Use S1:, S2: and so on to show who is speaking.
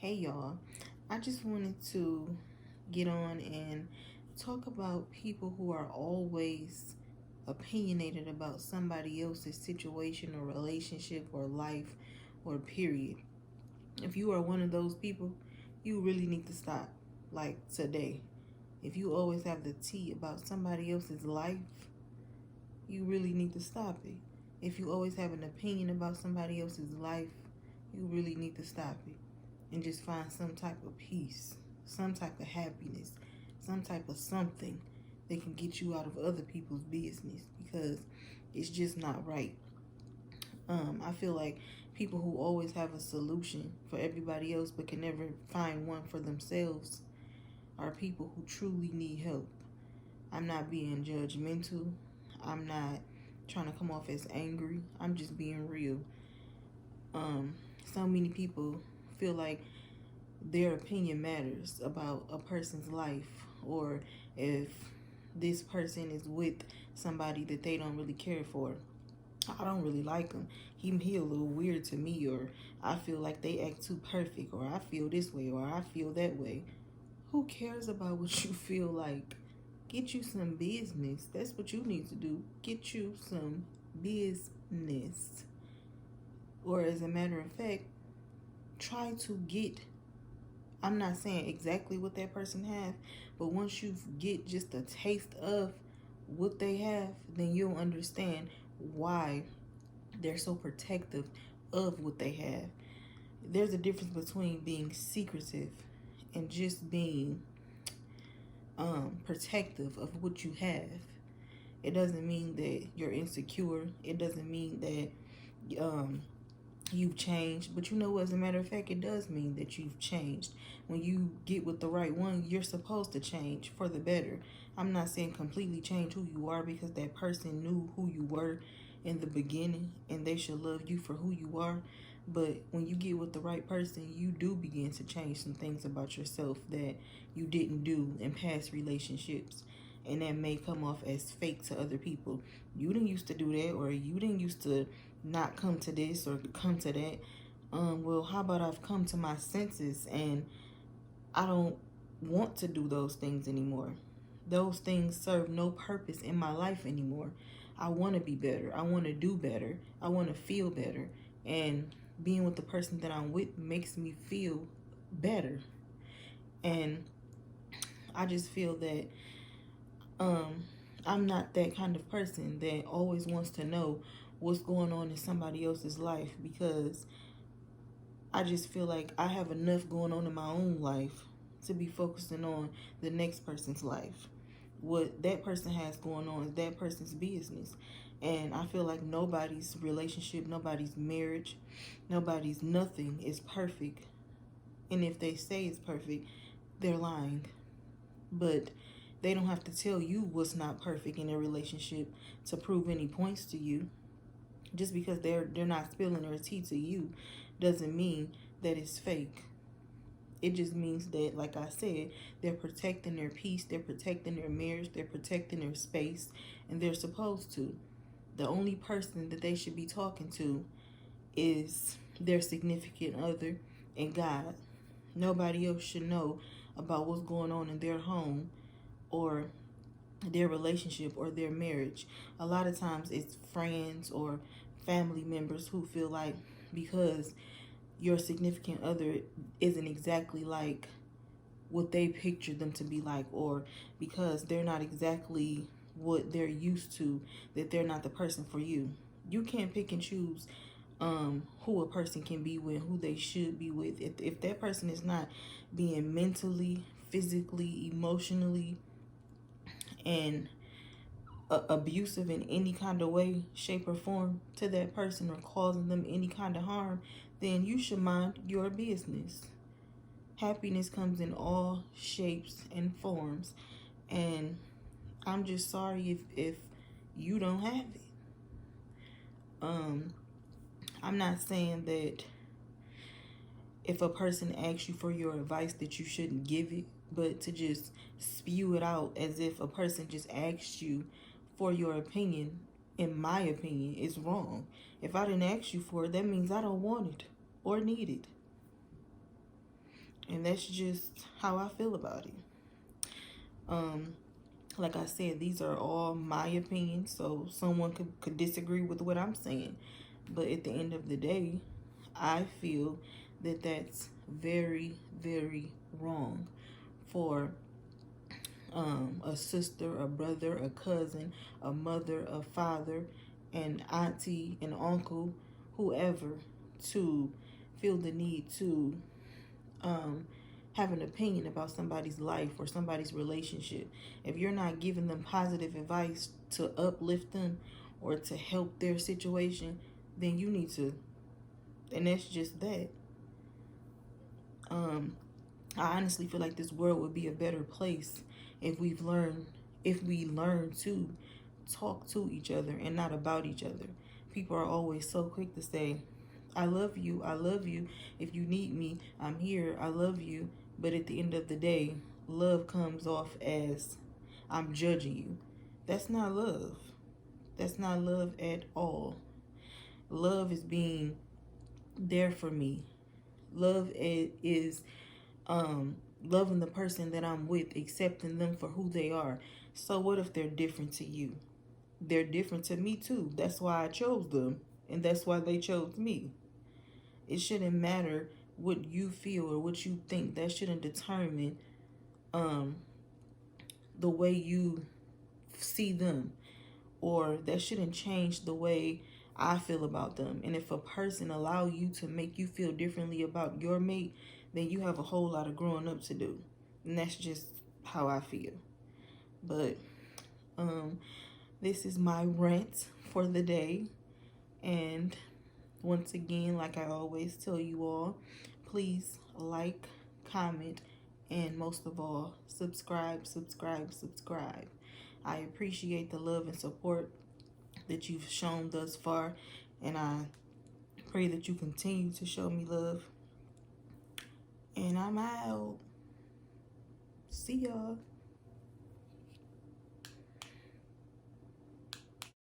S1: Hey y'all, I just wanted to get on and talk about people who are always opinionated about somebody else's situation or relationship or life or period. If you are one of those people, you really need to stop. Like today. If you always have the tea about somebody else's life, you really need to stop it. If you always have an opinion about somebody else's life, you really need to stop it and just find some type of peace, some type of happiness, some type of something that can get you out of other people's business because it's just not right. I feel like people who always have a solution for everybody else but can never find one for themselves are people who truly need help. I'm not being judgmental. I'm not trying to come off as angry. I'm just being real. Um, so many people feel like their opinion matters about a person's life, or if this person is with somebody that they don't really care for. I don't really like him. He a little weird to me, or I feel like they act too perfect, or I feel this way, or I feel that way. Who cares about what you feel like? Get you some business. That's what you need to do. Get you some business. Or as a matter of fact, try to get, I'm not saying exactly what that person has, but once you get just a taste of what they have, then you'll understand why they're so protective of what they have. There's a difference between being secretive and just being protective of what you have. It doesn't mean that you're insecure. It doesn't mean that you've changed. But you know what? As a matter of fact, it does mean that you've changed. When you get with the right one, you're supposed to change for the better. I'm not saying completely change who you are, because that person knew who you were in the beginning and they should love you for who you are. But when you get with the right person, you do begin to change some things about yourself that you didn't do in past relationships. And that may come off as fake to other people. You didn't used to do that, or you didn't used to not come to this or come to that. Well, how about I've come to my senses and I don't want to do those things anymore. Those things serve no purpose in my life anymore. I want to be better. I want to do better. I want to feel better. And being with the person that I'm with makes me feel better. And I just feel that I'm not that kind of person that always wants to know what's going on in somebody else's life, because I just feel like I have enough going on in my own life to be focusing on the next person's life. What that person has going on is that person's business. And I feel like nobody's relationship, nobody's marriage, nobody's nothing is perfect. And if they say it's perfect, they're lying. But they don't have to tell you what's not perfect in their relationship to prove any points to you. Just because they're not spilling their tea to you doesn't mean that it's fake. It just means that, like I said, they're protecting their peace, they're protecting their marriage, they're protecting their space, and they're supposed to. The only person that they should be talking to is their significant other and God. Nobody else should know about what's going on in their home or their relationship or their marriage. A lot of times it's friends or family members who feel like because your significant other isn't exactly like what they pictured them to be like, or because they're not exactly what they're used to, that they're not the person for you. You can't pick and choose who a person can be with, who they should be with. If that person is not being mentally, physically, emotionally, and abusive in any kind of way, shape, or form to that person, or causing them any kind of harm, then you should mind your business. Happiness comes in all shapes and forms, and I'm just sorry if you don't have it. I'm not saying that if a person asks you for your advice that you shouldn't give it, but to just spew it out as if a person just asked you for your opinion, in my opinion, is wrong. If I didn't ask you for it, that means I don't want it or need it. And that's just how I feel about it. Um, like I said, these are all my opinions, so someone could disagree with what I'm saying. But at the end of the day, I feel that that's very, very wrong for a sister, a brother, a cousin, a mother, a father, an auntie, an uncle, whoever, to feel the need to um, have an opinion about somebody's life or somebody's relationship. If you're not giving them positive advice to uplift them or to help their situation, then you need to, and that's just that. Um, I honestly feel like this world would be a better place if we learn to talk to each other and not about each other. People are always so quick to say, I love you, I love you. If you need me, I'm here, I love you. But at the end of the day, love comes off as I'm judging you. That's not love. That's not love at all. Love is being there for me. Love is loving the person that I'm with, accepting them for who they are. So what if they're different to you? They're different to me too. That's why I chose them, and that's why they chose me. It shouldn't matter what you feel or what you think. That shouldn't determine um the way you see them, or that shouldn't change the way I feel about them. And if a person allow you to make you feel differently about your mate, then you have a whole lot of growing up to do. And that's just how I feel. But um this is my rant for the day. And once again, like I always tell you all, please like, comment, and most of all, subscribe, subscribe, subscribe. I appreciate the love and support that you've shown thus far, and I pray that you continue to show me love. And I'm out. See y'all.